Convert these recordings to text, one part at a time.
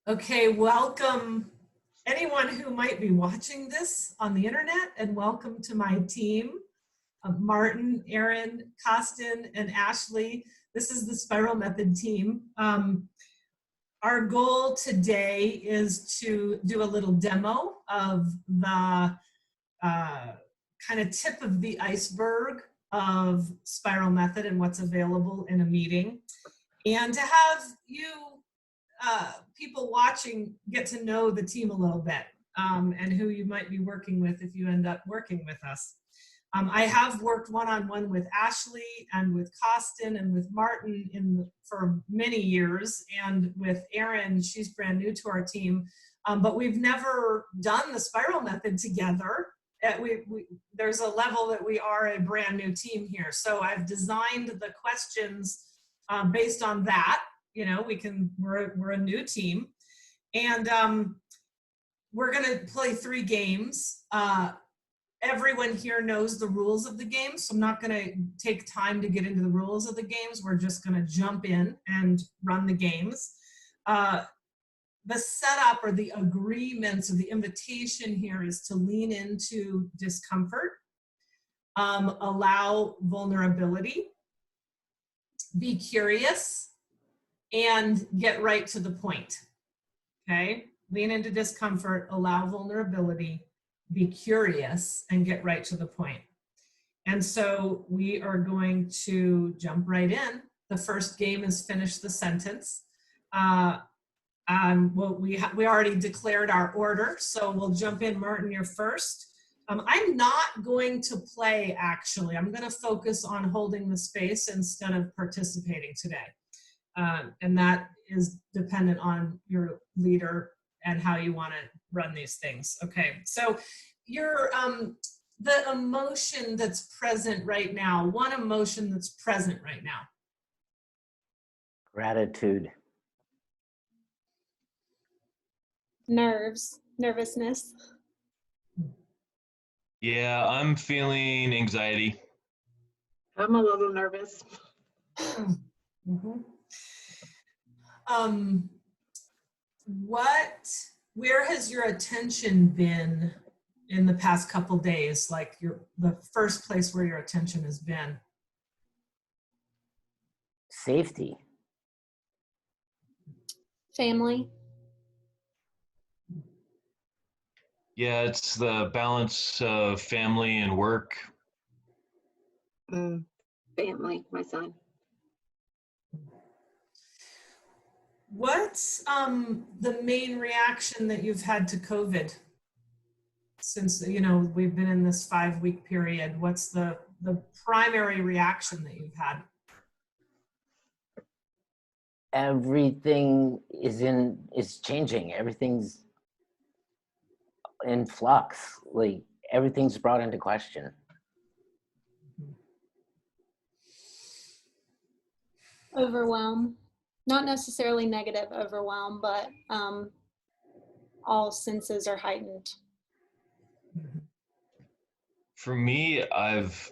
Okay, welcome anyone who might be watching this on the internet, and welcome to my team of Martin, Aaron, Costin, and Ashley. This is the Spiral Method team. Our goal today is to do a little demo of the kind of tip of the iceberg of Spiral Method and what's available in a meeting, and to have you people watching get to know the team a little bit and who you might be working with if you end up working with us. I have worked one-on-one with Ashley and with Costin and with Martin for many years, and with Erin, she's brand new to our team, but we've never done the Spiral Method together. There's a level that we are a brand new team here, so I've designed the questions based on that. You know, we're a new team, and we're gonna play 3 games. Everyone here knows the rules of the game, so I'm not gonna take time to get into the rules of the games. We're just gonna jump in and run the games. The setup or the agreements or the invitation here is to lean into discomfort, allow vulnerability, be curious, and get right to the point, okay? Lean into discomfort, allow vulnerability, be curious, and get right to the point. And so we are going to jump right in. The first game is finish the sentence. Well, we already declared our order, so we'll jump in. Martin, you're first. I'm not going to play, actually. I'm going to focus on holding the space instead of participating today. And that is dependent on your leader and how you want to run these things. Okay, so the emotion that's present right now, one emotion that's present right now. Gratitude. Nervousness. Yeah, I'm feeling anxiety. I'm a little nervous. Mm-hmm. Where has your attention been in the past couple days? Like the first place where your attention has been? Safety. Family. Yeah, it's the balance of family and work. Family, my son. What's the main reaction that you've had to COVID since, you know, we've been in this 5-week period? What's the primary reaction that you've had? Everything is changing. Everything's in flux. Like everything's brought into question. Overwhelm. Not necessarily negative overwhelm, but all senses are heightened. For me, I've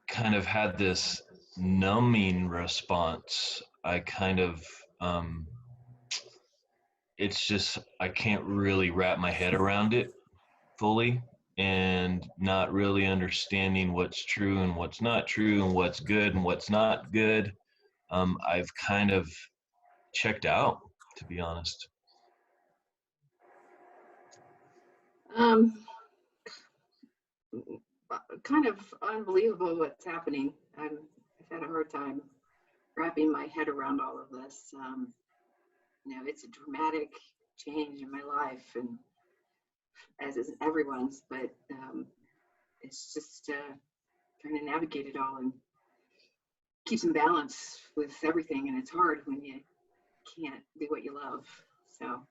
kind of had this numbing response. I kind of, it's just, I can't really wrap my head around it fully, and not really understanding what's true and what's not true and what's good and what's not good. I've kind of checked out, to be honest. Kind of unbelievable what's happening. I've had a hard time wrapping my head around all of this. You know, it's a dramatic change in my life, and as is everyone's, but it's just trying to navigate it all and keep some balance with everything, and it's hard when you can't do what you love. So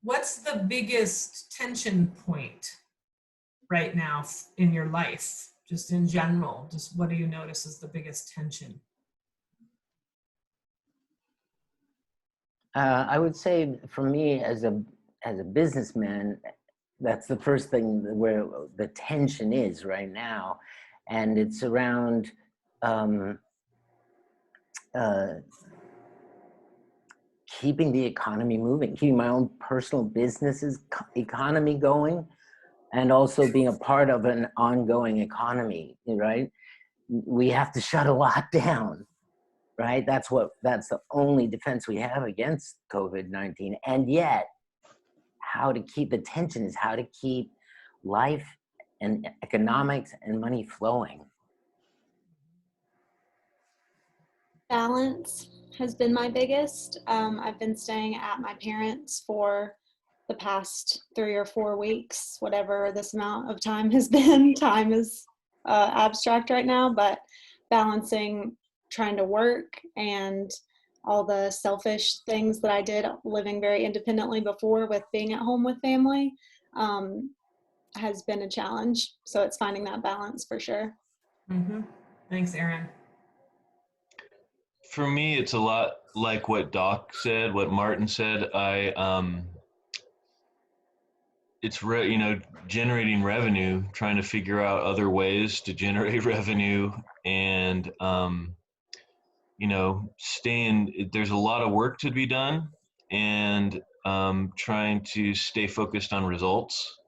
what's the biggest tension point right now in your life, just in general? Just what do you notice is the biggest tension? I would say for me as a businessman, that's the first thing where the tension is right now. And it's around keeping the economy moving, keeping my own personal business's economy going, and also being a part of an ongoing economy, right? We have to shut a lot down, right? That's the only defense we have against COVID-19. And yet, how to keep the tension is how to keep life and economics and money flowing. Balance has been my biggest. I've been staying at my parents' for the past 3 or 4 weeks, whatever this amount of time has been. Time is abstract right now, but balancing trying to work and all the selfish things that I did living very independently before with being at home with family has been a challenge. So it's finding that balance for sure. Mm-hmm. Thanks, Erin. For me, it's a lot like what Doc said, what Martin said. It's generating revenue, trying to figure out other ways to generate revenue, and there's a lot of work to be done, and trying to stay focused on results,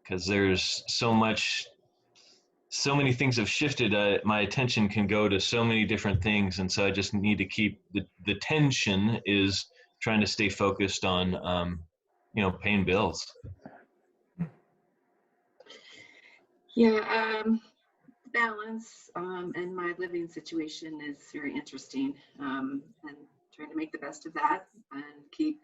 because there's so many things have shifted. My attention can go to so many different things, and so I just need to keep the tension is trying to stay focused on paying bills. Yeah, balance and my living situation is very interesting, and trying to make the best of that and keep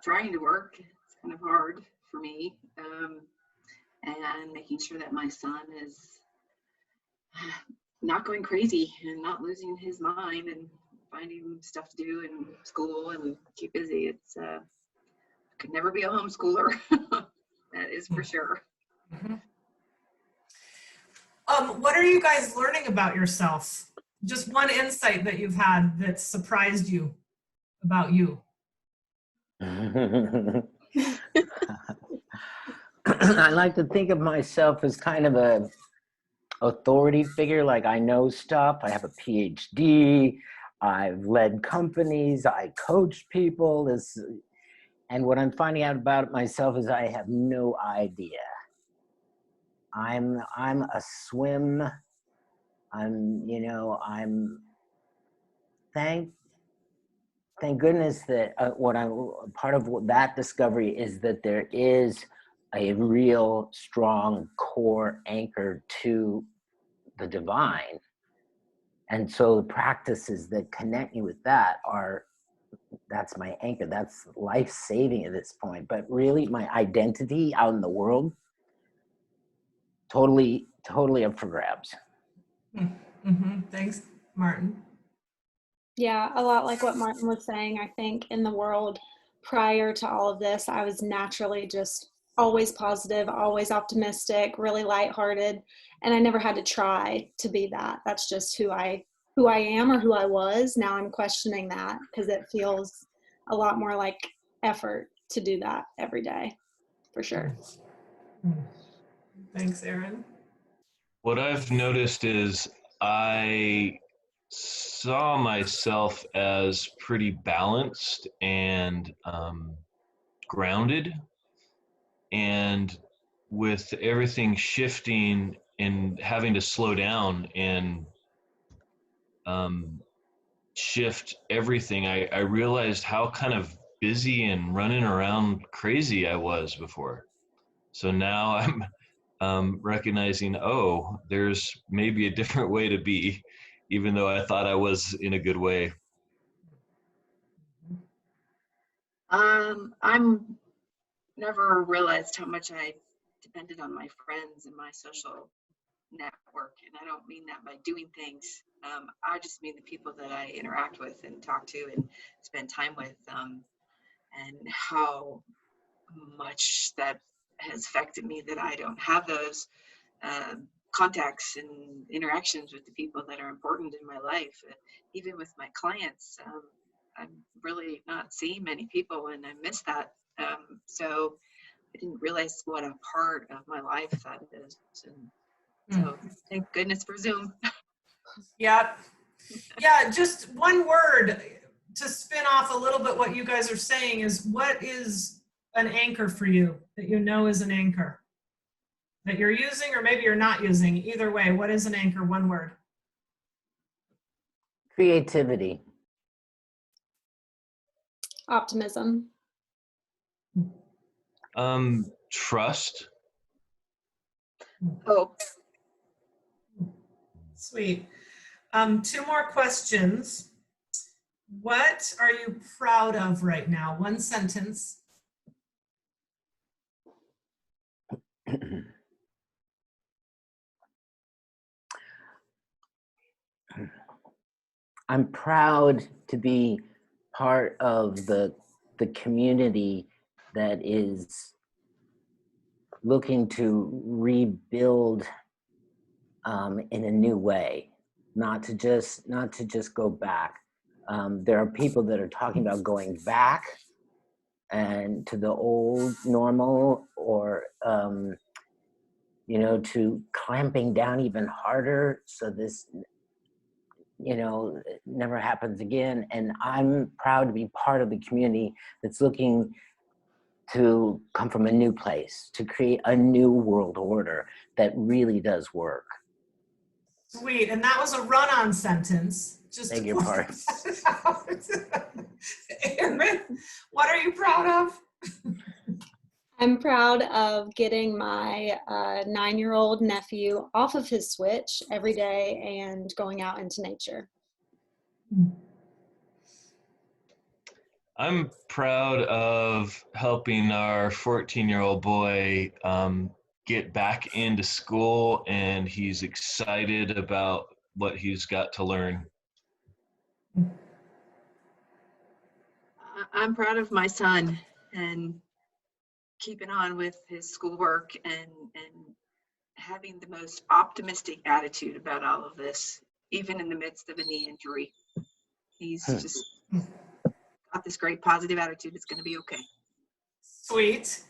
trying to work. It's kind of hard for me, and making sure that my son is not going crazy and not losing his mind and finding stuff to do in school and keep busy. It's I could never be a homeschooler. That is for sure. Mm-hmm. What are you guys learning about yourself? Just one insight that you've had that surprised you about you. I like to think of myself as kind of a authority figure. Like, I know stuff. I have a PhD. I've led companies. I coach people. And what I'm finding out about myself is I have no idea. I'm a swim. Thank goodness that part of that discovery is that there is a real strong core anchor to the divine. And so the practices that connect me with that's my anchor. That's life-saving at this point. But really, my identity out in the world, totally up for grabs. Mm-hmm. Thanks, Martin. Yeah, a lot like what Martin was saying. I think in the world prior to all of this, I was naturally just always positive, always optimistic, really lighthearted, and I never had to try to be that. That's just who I am or who I was. Now I'm questioning that because it feels a lot more like effort to do that every day, for sure. Thanks, Erin. What I've noticed is I saw myself as pretty balanced and grounded, and with everything shifting and having to slow down and shift everything, I realized how kind of busy and running around crazy I was before. So now I'm recognizing, there's maybe a different way to be, even though I thought I was in a good way. I'm never realized how much I depended on my friends and my social network, and I don't mean that by doing things. I just mean the people that I interact with and talk to and spend time with, and how much that has affected me that I don't have those contacts and interactions with the people that are important in my life. Even with my clients, I'm really not seeing many people, and I miss that. So I didn't realize what a part of my life that is. And so thank goodness for Zoom. Yep. Yeah, just one word to spin off a little bit what you guys are saying is, what is an anchor for you that you know is an anchor that you're using or maybe you're not using? Either way, what is an anchor? One word. Creativity. Optimism. Trust. Hope. Sweet. Two more questions. What are you proud of right now? One sentence. I'm proud to be part of the community that is looking to rebuild in a new way, not to just go back. There are people that are talking about going back and to the old normal, or you know, to clamping down even harder so this, you know, never happens again. And I'm proud to be part of the community that's looking to come from a new place, to create a new world order that really does work. Sweet. And that was a run-on sentence. Just Beg to your point pardon. that out. Erin, what are you proud of? I'm proud of getting my 9-year-old nephew off of his Switch every day and going out into nature. I'm proud of helping our 14-year-old boy get back into school, and he's excited about what he's got to learn. I'm proud of my son and keeping on with his schoolwork and having the most optimistic attitude about all of this, even in the midst of a knee injury. He's just got this great positive attitude. It's going to be okay. Sweet.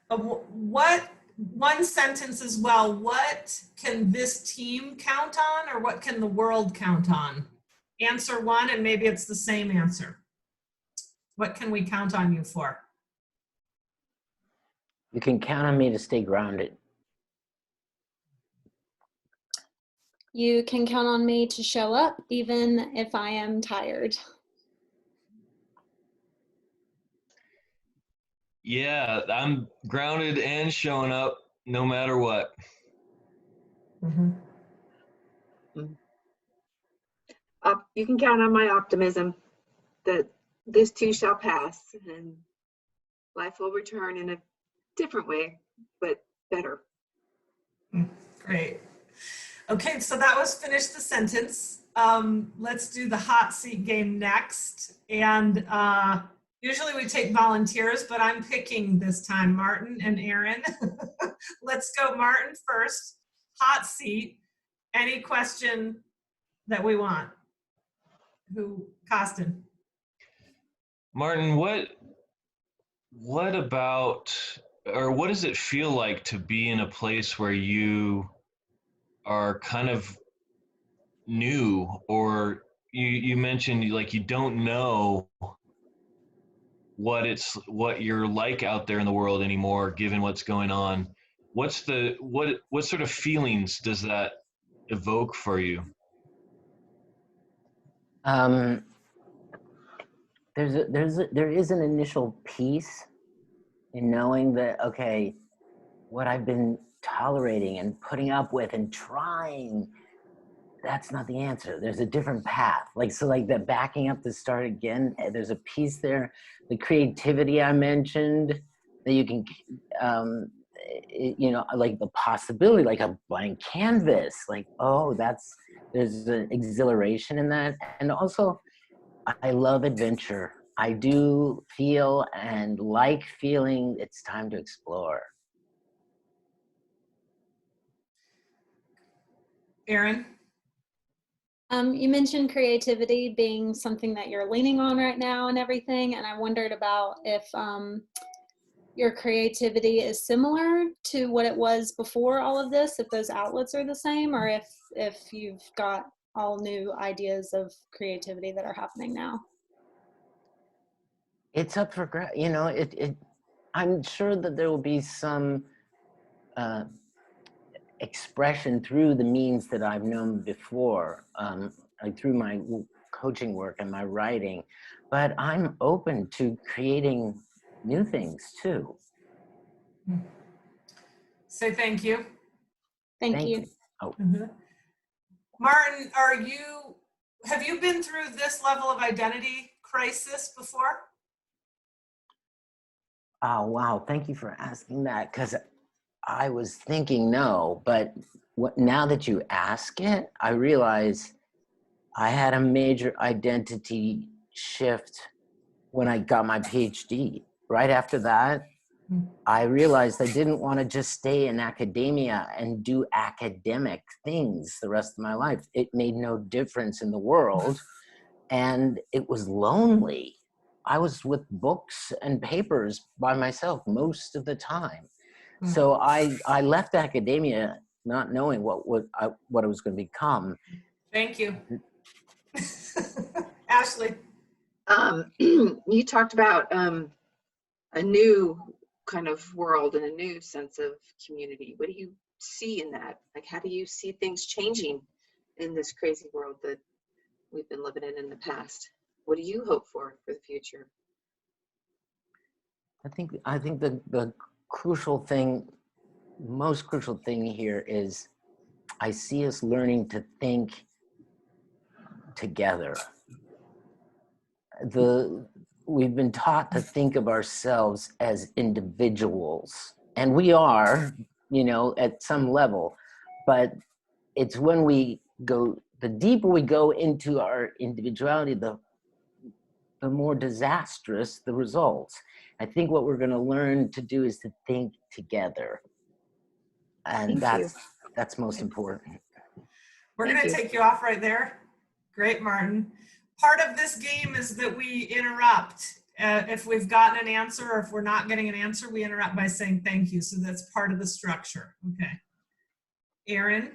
What, one sentence as well, what can this team count on, or what can the world count on? Answer one, and maybe it's the same answer. What can we count on you for? You can count on me to stay grounded. You can count on me to show up even if I am tired. Yeah, I'm grounded and showing up no matter what. Mm-hmm. You can count on my optimism that this too shall pass and life will return in a different way, but better. Great. Okay, so that was finish the sentence. Let's do the hot seat game next. And usually we take volunteers, but I'm picking this time Martin and Erin. Let's go Martin first. Hot seat. Any question that we want? Costin? Martin, what about, or what does it feel like to be in a place where you are kind of new, or you mentioned like you don't know what you're like out there in the world anymore, given what's going on? What sort of feelings does that evoke for you? There is an initial peace in knowing that, okay, what I've been tolerating and putting up with and trying, that's not the answer. There's a different path. Like that backing up to start again, there's a piece there. The creativity I mentioned, that you can, you know, like the possibility, like a blank canvas, like, oh, there's an exhilaration in that. And also, I love adventure. I do feel and like feeling it's time to explore. Erin? You mentioned creativity being something that you're leaning on right now and everything, and I wondered about if your creativity is similar to what it was before all of this, if those outlets are the same, or if you've got all new ideas of creativity that are happening now. It's up for you know, I'm sure that there will be some expression through the means that I've known before, like through my coaching work and my writing, but I'm open to creating new things too. Say thank you. Thank you. Oh, Martin, have you been through this level of identity crisis before? oh wow, thank you for asking that, because I was thinking no, but now that you ask it, I realize I had a major identity shift when I got my PhD. Right after that, I realized I didn't want to just stay in academia and do academic things the rest of my life. It made no difference in the world, and it was lonely. I was with books and papers by myself most of the time. So I left academia not knowing what I was going to become. Thank you. Ashley. You talked about a new kind of world and a new sense of community. What do you see in that? Like, how do you see things changing in this crazy world that we've been living in the past? What do you hope for the future? I think the crucial thing, most crucial thing here is I see us learning to think together. We've been taught to think of ourselves as individuals, and we are, you know, at some level, but it's when we go, the deeper we go into our individuality, the more disastrous the results. I think what we're going to learn to do is to think together, and that's most important. We're going to take you off right there. Great, Martin. Part of this game is that we interrupt. If we've gotten an answer, or if we're not getting an answer, we interrupt by saying thank you. So that's part of the structure. Okay. Erin,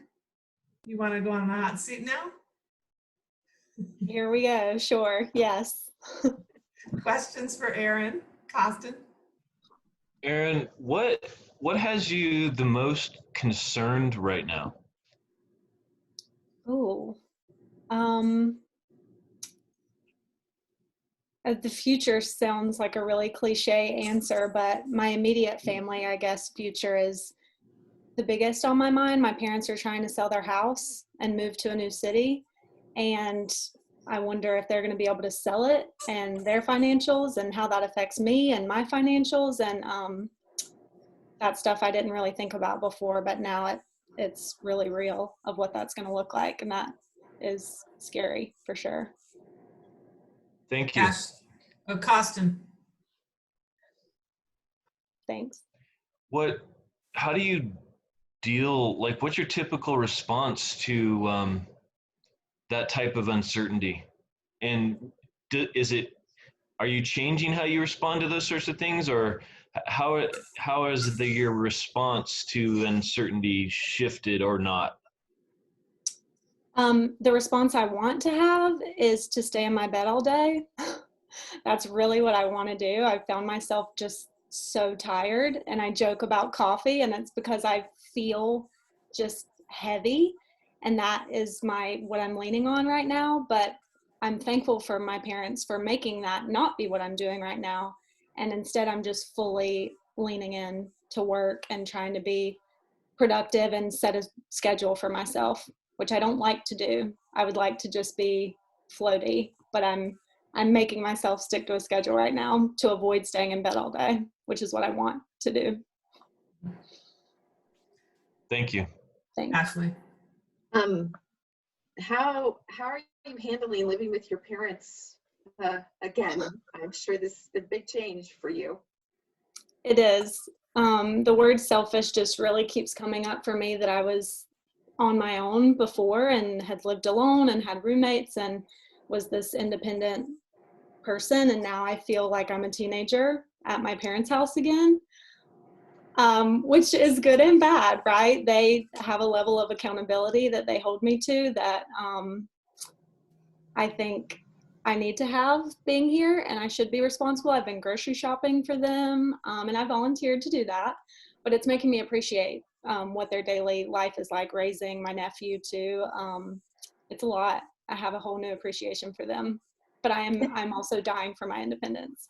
you want to go on the hot seat now? Here we go. Sure. Yes. Questions for Erin Costin? Erin, what has you the most concerned right now? Oh, the future sounds like a really cliche answer, but my immediate family, I guess, future is the biggest on my mind. My parents are trying to sell their house and move to a new city, and I wonder if they're going to be able to sell it and their financials and how that affects me and my financials, and that stuff I didn't really think about before, but now it's really real of what that's going to look like, and that is scary for sure. Thank you. Costin. Thanks. How do you deal, like, what's your typical response to that type of uncertainty? And are you changing how you respond to those sorts of things, or how has your response to uncertainty shifted or not? The response I want to have is to stay in my bed all day. That's really what I want to do. I found myself just so tired, and I joke about coffee, and it's because I feel just heavy, and that is what I'm leaning on right now. But I'm thankful for my parents for making that not be what I'm doing right now, and instead I'm just fully leaning in to work and trying to be productive and set a schedule for myself, which I don't like to do. I would like to just be floaty, but I'm making myself stick to a schedule right now to avoid staying in bed all day, which is what I want to do. Thank you. Thanks. Ashley. How are you handling living with your parents again? I'm sure this is a big change for you. It is. The word selfish just really keeps coming up for me, that I was on my own before and had lived alone and had roommates and was this independent person, and now I feel like I'm a teenager at my parents' house again, which is good and bad, right? They have a level of accountability that they hold me to that I think I need to have being here, and I should be responsible. I've been grocery shopping for them, and I volunteered to do that, but it's making me appreciate what their daily life is like, raising my nephew too. It's a lot. I have a whole new appreciation for them, but I'm also dying for my independence.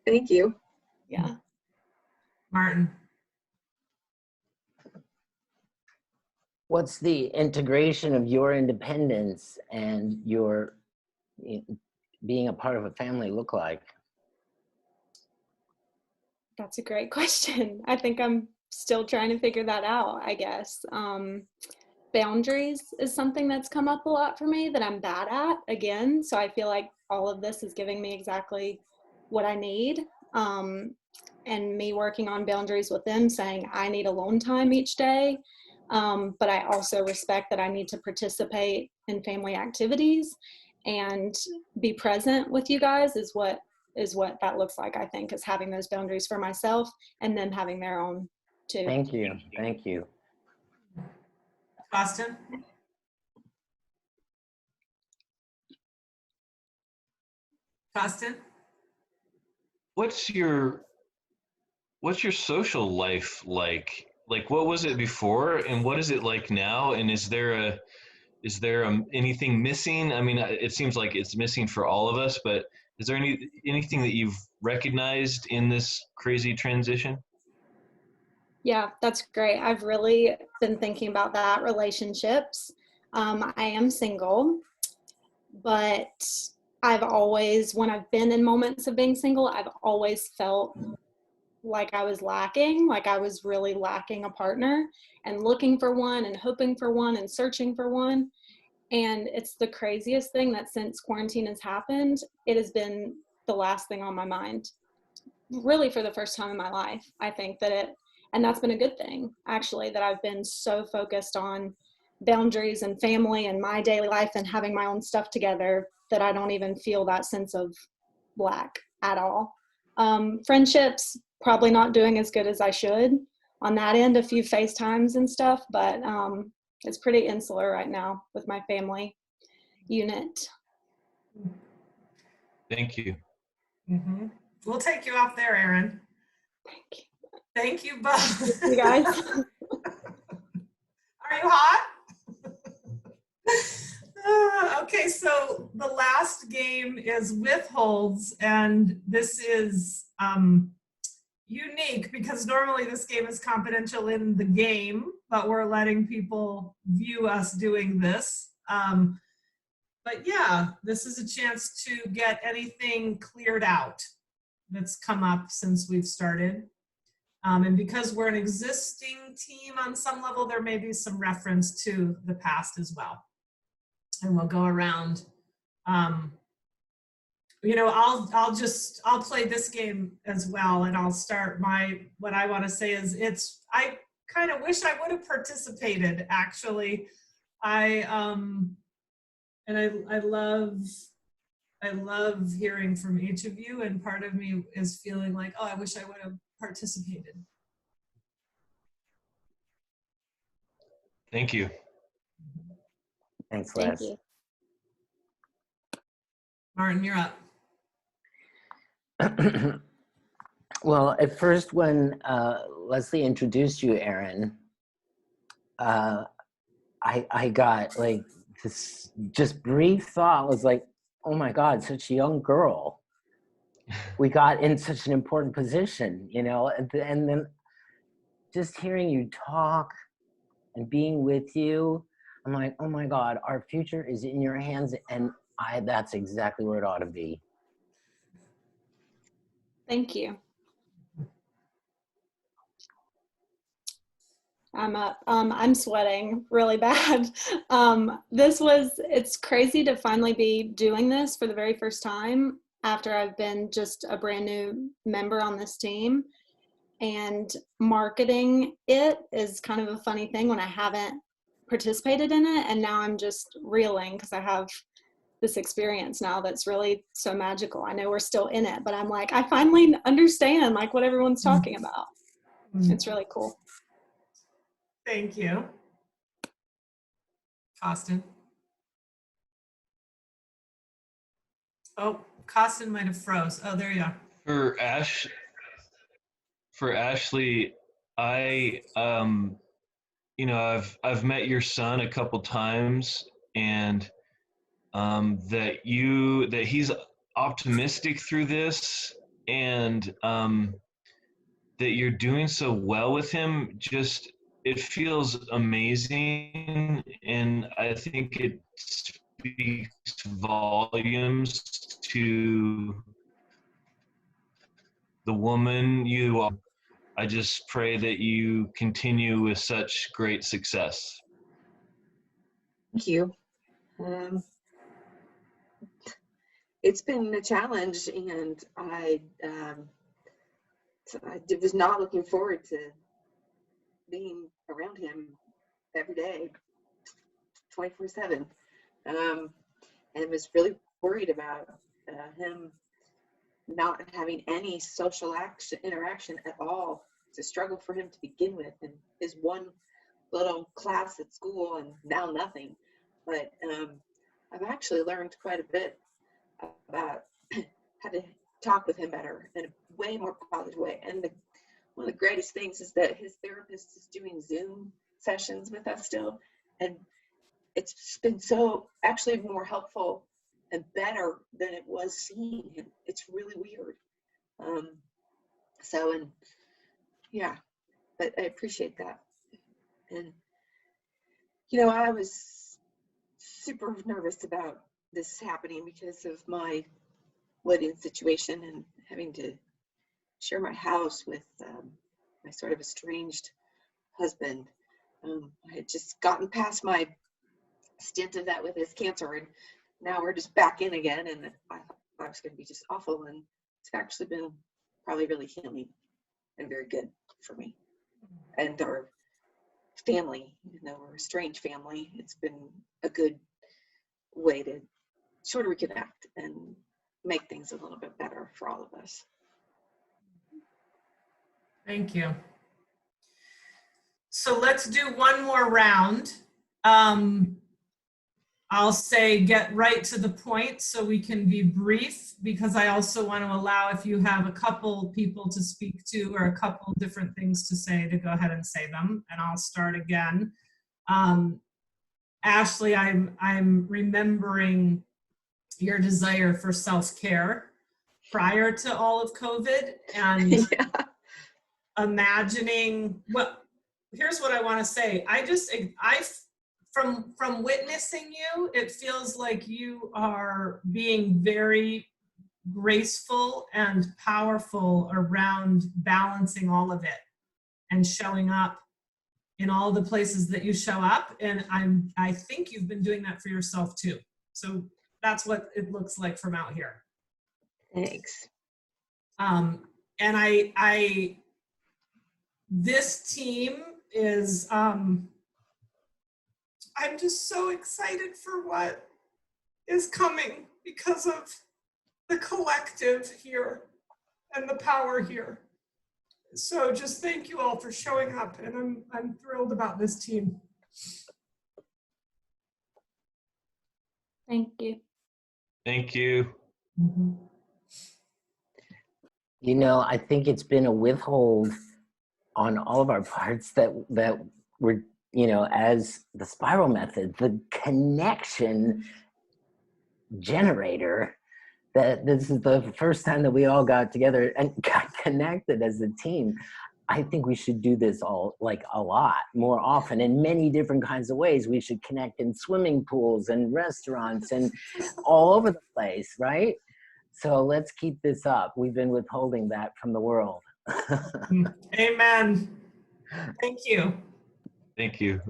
Thank you. Yeah. Martin. What's the integration of your independence and your being a part of a family look like? That's a great question. I think I'm still trying to figure that out, I guess. Boundaries is something that's come up a lot for me that I'm bad at, again. So I feel like all of this is giving me exactly what I need. And me working on boundaries with them, saying I need alone time each day. But I also respect that I need to participate in family activities and be present with you guys is what that looks like, I think, is having those boundaries for myself and them having their own too. Thank you. Thank you. Austin. Austin. What's your social life like? Like, what was it before, and what is it like now? And is there anything missing? I mean, it seems like it's missing for all of us, but is there anything that you've recognized in this crazy transition? Yeah, that's great. I've really been thinking about that. Relationships. I am single, but I've always, when I've been in moments of being single, I've always felt like I was lacking, like I was really lacking a partner and looking for one and hoping for one and searching for one. And it's the craziest thing that since quarantine has happened, it has been the last thing on my mind, really for the first time in my life. I think and that's been a good thing, actually, that I've been so focused on boundaries and family and my daily life and having my own stuff together that I don't even feel that sense of lack at all. Friendships, probably not doing as good as I should on that end, a few FaceTimes and stuff, but it's pretty insular right now with my family unit. Thank you. Mm-hmm. We'll take you off there, Erin. Thank you. Thank you both. You guys. Are you hot? Okay, so the last game is withholds, and this is unique because normally this game is confidential in the game, but we're letting people view us doing this. But yeah, this is a chance to get anything cleared out that's come up since we've started. And because we're an existing team on some level, there may be some reference to the past as well. And we'll go around. You know, I'll play this game as well, and I'll start what I want to say is I kind of wish I would have participated, actually. I love hearing from each of you, and part of me is feeling like, oh, I wish I would have participated. Thank you. Thanks, Les. Thank you. Martin, you're up. Well, at first when Leslie introduced you, Erin, I got like this just brief thought was like, oh my God, such a young girl. We got in such an important position, you know, and then just hearing you talk and being with you, I'm like, oh my God, our future is in your hands, and that's exactly where it ought to be. Thank you. I'm up. I'm sweating really bad. It's crazy to finally be doing this for the very first time after I've been just a brand new member on this team. And marketing it is kind of a funny thing when I haven't participated in it. And now I'm just reeling because I have this experience now that's really so magical. I know we're still in it, but I'm like, I finally understand like what everyone's talking about. It's really cool. Thank you. Austin. Oh, Costin might have froze. Oh, there you are. For Ashley, I I've met your son a couple times, and that he's optimistic through this, and that you're doing so well with him. Just, it feels amazing, and I think it speaks volumes to the woman you are. I just pray that you continue with such great success. Thank you. It's been a challenge, and I was not looking forward to being around him every day, 24/7, and was really worried about him not having any social interaction at all. It's a struggle for him to begin with, and his one little class at school, and now nothing. But I've actually learned quite a bit about how to talk with him better in a way more positive way. And one of the greatest things is that his therapist is doing Zoom sessions with us still, and it's been so actually more helpful and better than it was seeing him. It's really weird. Yeah, but I appreciate that. And I was super nervous about this happening because of my living situation and having to share my house with my sort of estranged husband. I had just gotten past my stint of that with his cancer, and now we're just back in again, and I thought it was going to be just awful, and it's actually been probably really healing and very good for me and our family. Even though we're a strange family, it's been a good way to sort of reconnect and make things a little bit better for all of us. Thank you. So let's do one more round. I'll say get right to the point so we can be brief, because I also want to allow, if you have a couple people to speak to or a couple different things to say, to go ahead and say them, and I'll start again. Ashley, I'm remembering your desire for self-care prior to all of COVID, and Yeah. imagining here's what I want to say. From witnessing you, it feels like you are being very graceful and powerful around balancing all of it and showing up in all the places that you show up. And I think you've been doing that for yourself too. So that's what it looks like from out here. Thanks. And this team is, I'm just so excited for what is coming because of the collective here and the power here. So just thank you all for showing up, and I'm thrilled about this team. Thank you. Thank you. Mm-hmm. I think it's been a withhold on all of our parts that we're, as the spiral method, the connection generator, that this is the first time that we all got together and got connected as a team. I think we should do this all, like, a lot more often in many different kinds of ways. We should connect in swimming pools and restaurants and all over the place, right? So let's keep this up. We've been withholding that from the world. Amen. Thank you. Thank you.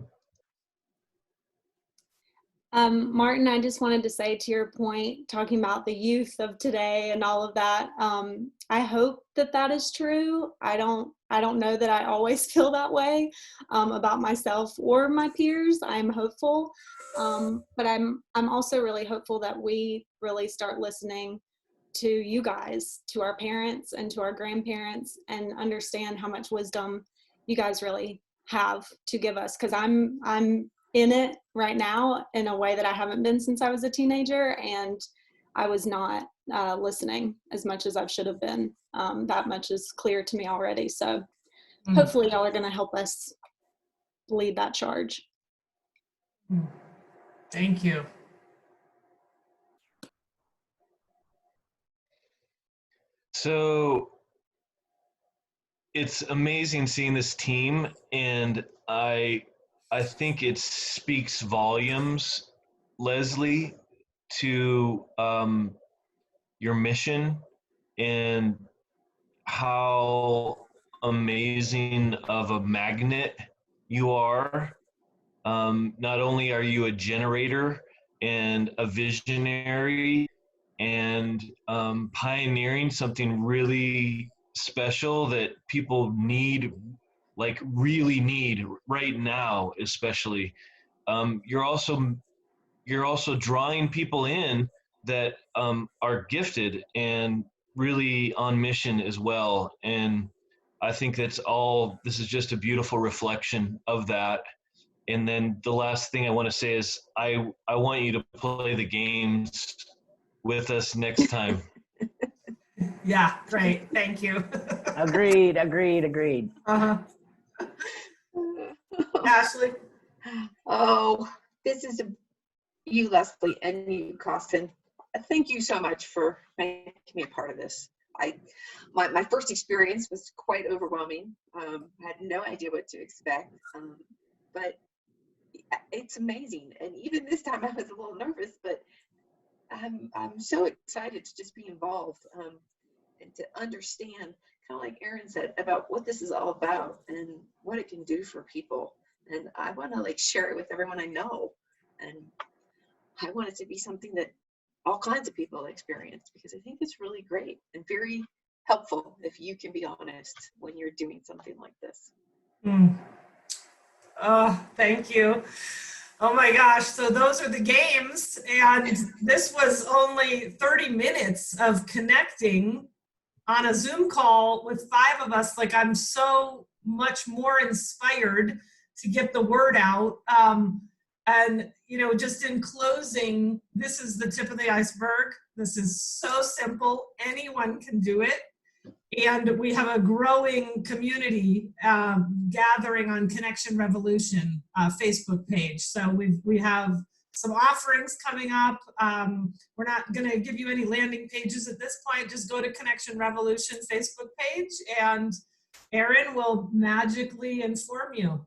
Martin, I just wanted to say, to your point, talking about the youth of today and all of that, I hope that is true. I don't know that I always feel that way about myself or my peers. I'm hopeful, but I'm also really hopeful that we really start listening to you guys, to our parents and to our grandparents, and understand how much wisdom you guys really have to give us. Because I'm in it right now in a way that I haven't been since I was a teenager, and I was not listening as much as I should have been. That much is clear to me already. So hopefully y'all are going to help us lead that charge. Thank you. So it's amazing seeing this team, and I think it speaks volumes, Leslie, to your mission and how amazing of a magnet you are. Not only are you a generator and a visionary and pioneering something really special that people need, like really need right now, especially. You're also drawing people in that are gifted and really on mission as well. And I think this is just a beautiful reflection of that. And then the last thing I want to say is I want you to play the games with us next time. Yeah, great. Thank you. Agreed. Uh-huh. Ashley? Oh, this is you, Leslie, and you, Costin. Thank you so much for making me a part of this. My first experience was quite overwhelming. I had no idea what to expect, but it's amazing. And even this time, I was a little nervous, but I'm so excited to just be involved and to understand, kind of like Erin said, about what this is all about and what it can do for people. And I want to share it with everyone I know, and I want it to be something that all kinds of people experience, because I think it's really great and very helpful if you can be honest when you're doing something like this. Oh, thank you. Oh my gosh. So those are the games. And this was only 30 minutes of connecting on a Zoom call with 5 of us. Like, I'm so much more inspired to get the word out. And, just in closing, this is the tip of the iceberg. This is so simple. Anyone can do it. And we have a growing community gathering on Connection Revolution Facebook page. So we have some offerings coming up. We're not going to give you any landing pages at this point. Just go to Connection Revolution Facebook page, and Erin will magically inform you.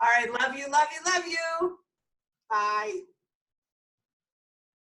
All right, love you, love you, love you. Bye.